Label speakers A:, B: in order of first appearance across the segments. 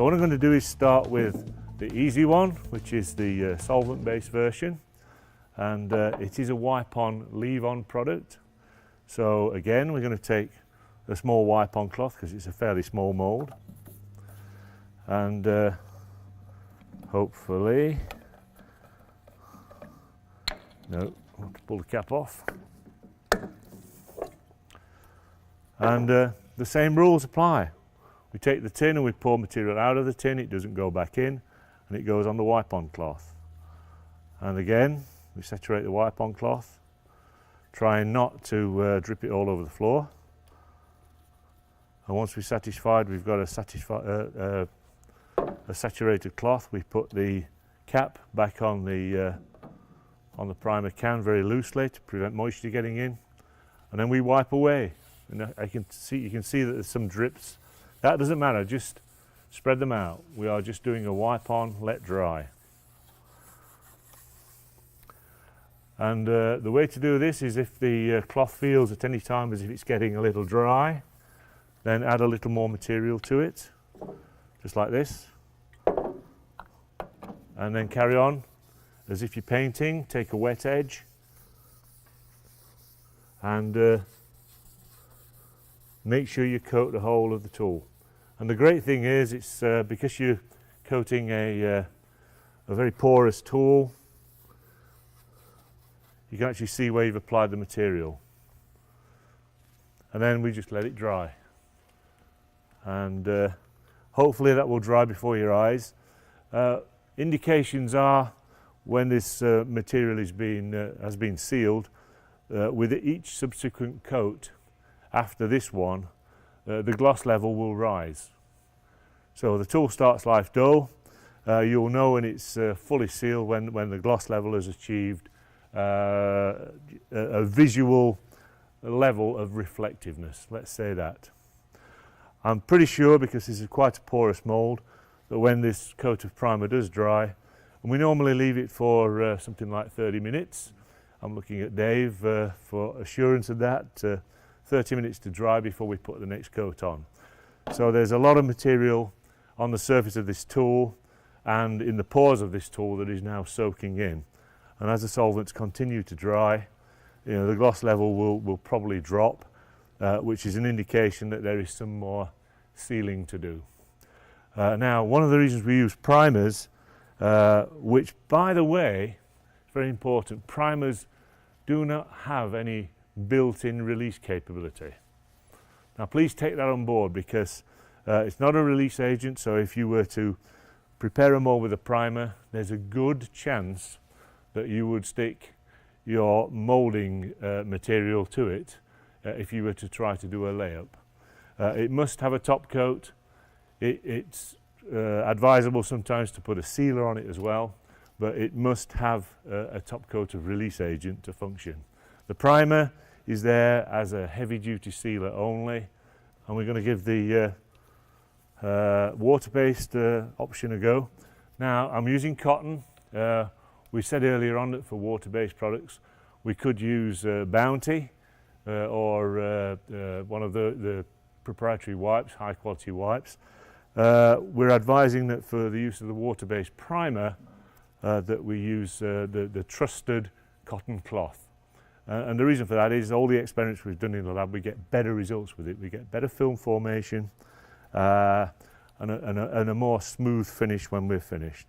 A: So what I'm going to do is start with the easy one, which is the solvent-based version, and it is a wipe-on, leave-on product. So again, we're going to take a small wipe-on cloth because it's a fairly small mould, and hopefully, no, I have to pull the cap off. And the same rules apply. We take the tin and we pour material out of the tin, it doesn't go back in, and it goes on the wipe-on cloth. And again, we saturate the wipe-on cloth, trying not to drip it all over the floor. And once we're satisfied we've got a saturated cloth, we put the cap back on the primer can very loosely to prevent moisture getting in, and then we wipe away. And you can see that there's some drips. That doesn't matter, just spread them out. We are just doing a wipe on, let dry. And the way to do this is, if the cloth feels at any time as if it's getting a little dry, then add a little more material to it, just like this. And then carry on as if you're painting. Take a wet edge and make sure you coat the whole of the tool. And the great thing is, it's because you're coating a very porous tool, you can actually see where you've applied the material. And then we just let it dry. And hopefully that will dry before your eyes. Indications are when this material has been sealed, with each subsequent coat after this one, the gloss level will rise. So the tool starts life dull. You'll know when it's fully sealed when the gloss level has achieved a visual level of reflectiveness, let's say that. I'm pretty sure, because this is quite a porous mould, that when this coat of primer does dry, and we normally leave it for something like 30 minutes. I'm looking at Dave for assurance of that. 30 minutes to dry before we put the next coat on. So there's a lot of material on the surface of this tool and in the pores of this tool that is now soaking in. And as the solvents continue to dry, the gloss level will probably drop, which is an indication that there is some more sealing to do. Now, one of the reasons we use primers, which, by the way, is very important, primers do not have any built-in release capability. Now please take that on board, because it's not a release agent, so if you were to prepare a mold with a primer, there's a good chance that you would stick your moulding material to it if you were to try to do a layup. It must have a top coat. It's advisable sometimes to put a sealer on it as well, but it must have a top coat of release agent to function. The primer is there as a heavy-duty sealer only, and we're going to give the water-based option a go. Now, I'm using cotton. We said earlier on that for water-based products we could use Bounty or one of the proprietary wipes, high-quality wipes. We're advising that for the use of the water-based primer that we use the trusted cotton cloth. And the reason for that is all the experiments we've done in the lab, we get better results with it. We get better film formation and a more smooth finish when we're finished.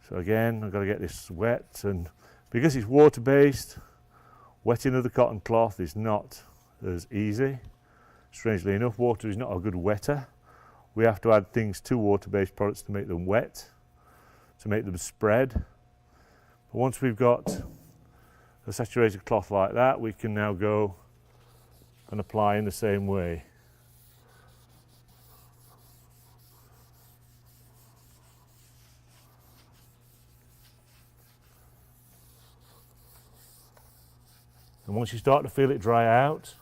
A: So again, I've got to get this wet, and because it's water-based, wetting of the cotton cloth is not as easy. Strangely enough, water is not a good wetter. We have to add things to water-based products to make them wet, to make them spread. But once we've got a saturated cloth like that, we can now go and apply in the same way. And once you start to feel it dry out,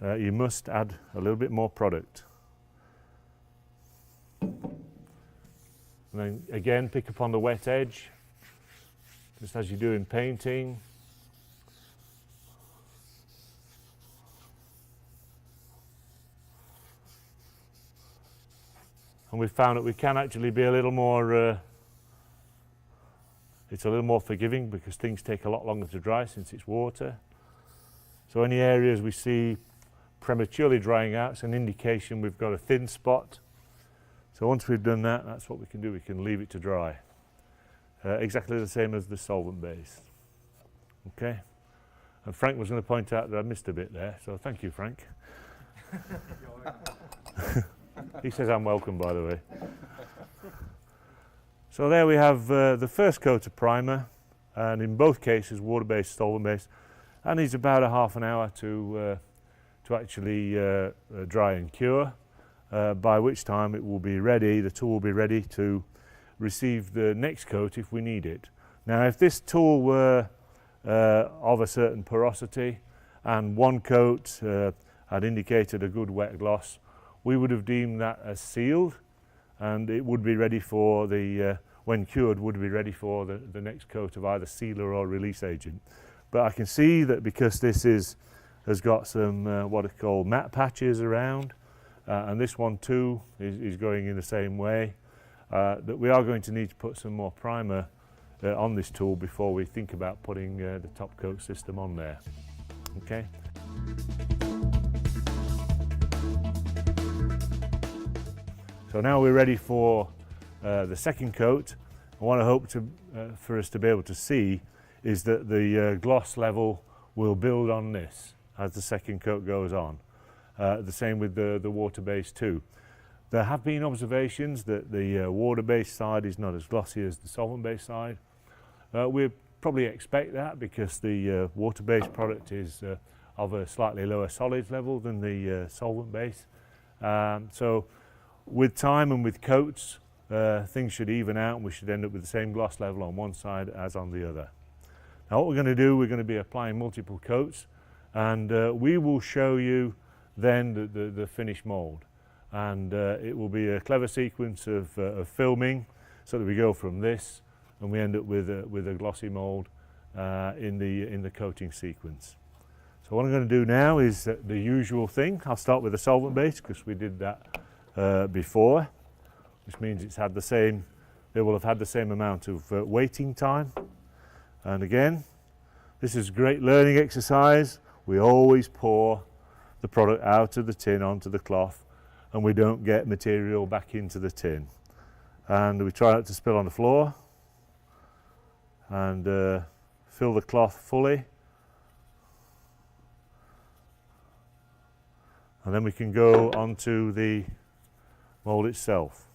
A: you must add a little bit more product. And then again, pick up on the wet edge, just as you do in painting. and we found that we can actually be a little more it's a little more forgiving because things take a lot longer to dry since it's water. So any areas we see prematurely drying out, it's an indication we've got a thin spot. So once we've done that, that's what we can do. We can leave it to dry. Exactly the same as the solvent base. Okay. And Frank was going to point out that I missed a bit there, so thank you, Frank. He says I'm welcome, by the way. So there we have the first coat of primer, and in both cases water-based, solvent-based, and needs about a half an hour to actually dry and cure, by which time it will be ready, the tool will be ready to receive the next coat if we need it. Now if this tool were of a certain porosity and one coat had indicated a good wet gloss, we would have deemed that as sealed, and it would be ready for the, when cured, would be ready for the next coat of either sealer or release agent. But I can see that because this has got some what are called matte patches around, and this one too is going in the same way, that we are going to need to put some more primer on this tool before we think about putting the top coat system on there. Okay. So now we're ready for the second coat. And what I hope for us to be able to see is that the gloss level will build on this as the second coat goes on. The same with the water-based too. There have been observations that the water-based side is not as glossy as the solvent-based side. We probably expect that because the water-based product is of a slightly lower solids level than the solvent-based. So with time and with coats, things should even out and we should end up with the same gloss level on one side as on the other. Now what we're going to do, we're going to be applying multiple coats, and we will show you then the finished mould. And it will be a clever sequence of filming so that we go from this and we end up with a glossy mould in the coating sequence. So what I'm going to do now is the usual thing. I'll start with the solvent base because we did that before, which means it's had the same, it will have had the same amount of waiting time. And again, this is a great learning exercise. We always pour the product out of the tin onto the cloth, and we don't get material back into the tin. And we try not to spill on the floor, and fill the cloth fully. And then we can go onto the mould itself.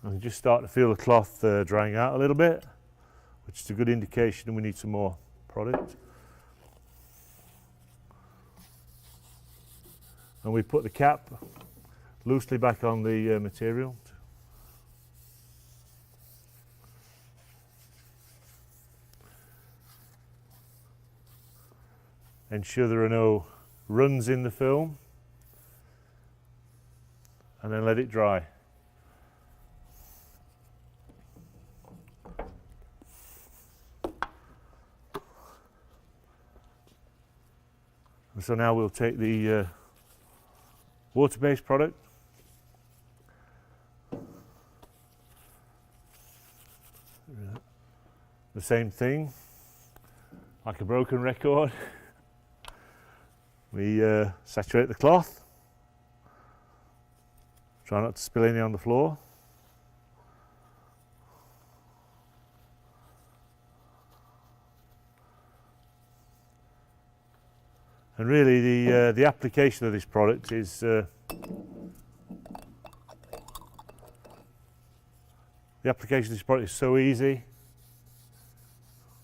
A: And just start to feel the cloth drying out a little bit, which is a good indication we need some more product. And we put the cap loosely back on the material. Ensure there are no runs in the film, and then let it dry. And so now we'll take the water-based product, the same thing, like a broken record. We saturate the cloth, try not to spill any on the floor. And really the application of this product is the application of this product is so easy,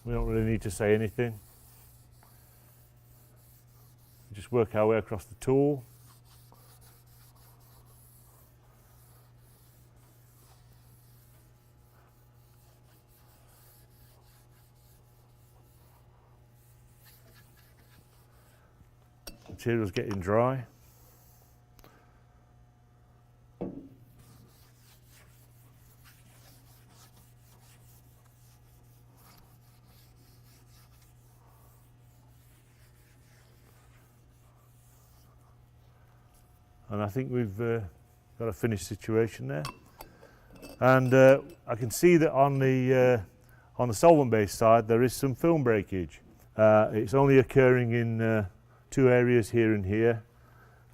A: we don't really need to say anything. We just work our way across the tool. Material's getting dry. and I think we've got a finished situation there. And I can see that on the solvent-based side there is some film breakage. It's only occurring in two areas here and here,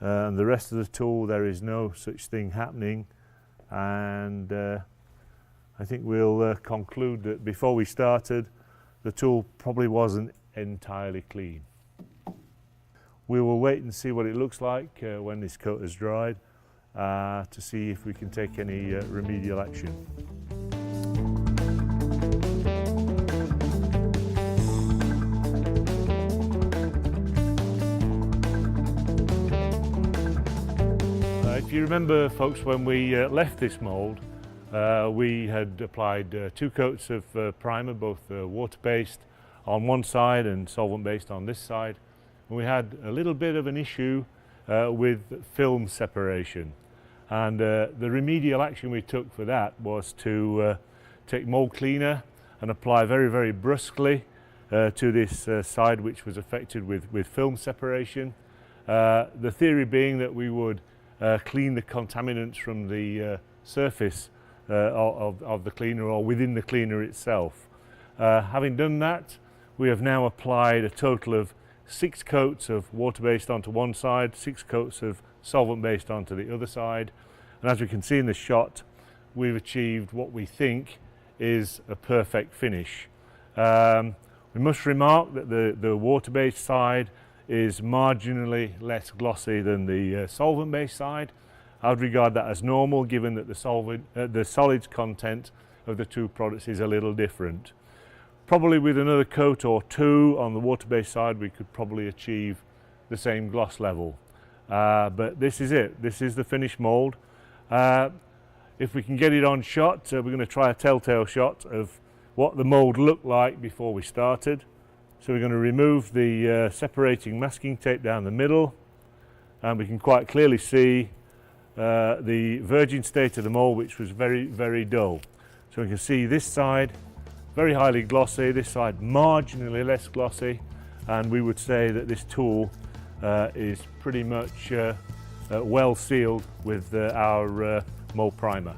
A: and the rest of the tool there is no such thing happening. And I think we'll conclude that before we started, the tool probably wasn't entirely clean. We will wait and see what it looks like when this coat has dried to see if we can take any remedial action. If you remember, folks, when we left this mould, we had applied 2 coats of primer, both water-based on one side and solvent-based on this side. And we had a little bit of an issue with film separation. And the remedial action we took for that was to take mould cleaner and apply very, very brusquely to this side which was affected with film separation. The theory being that we would clean the contaminants from the surface of the cleaner or within the cleaner itself. Having done that, we have now applied a total of 6 coats of water-based onto one side, 6 coats of solvent-based onto the other side, and as we can see in the shot, we've achieved what we think is a perfect finish. We must remark that the water-based side is marginally less glossy than the solvent-based side. I would regard that as normal, given that the solids content of the two products is a little different. Probably with another coat or 2 on the water-based side, we could probably achieve the same gloss level. But this is it. This is the finished mould. If we can get it on shot, we're going to try a telltale shot of what the mould looked like before we started. So we're going to remove the separating masking tape down the middle, and we can quite clearly see the virgin state of the mould, which was very, very dull. So we can see this side very highly glossy, this side marginally less glossy, and we would say that this tool is pretty much well sealed with our mould primer.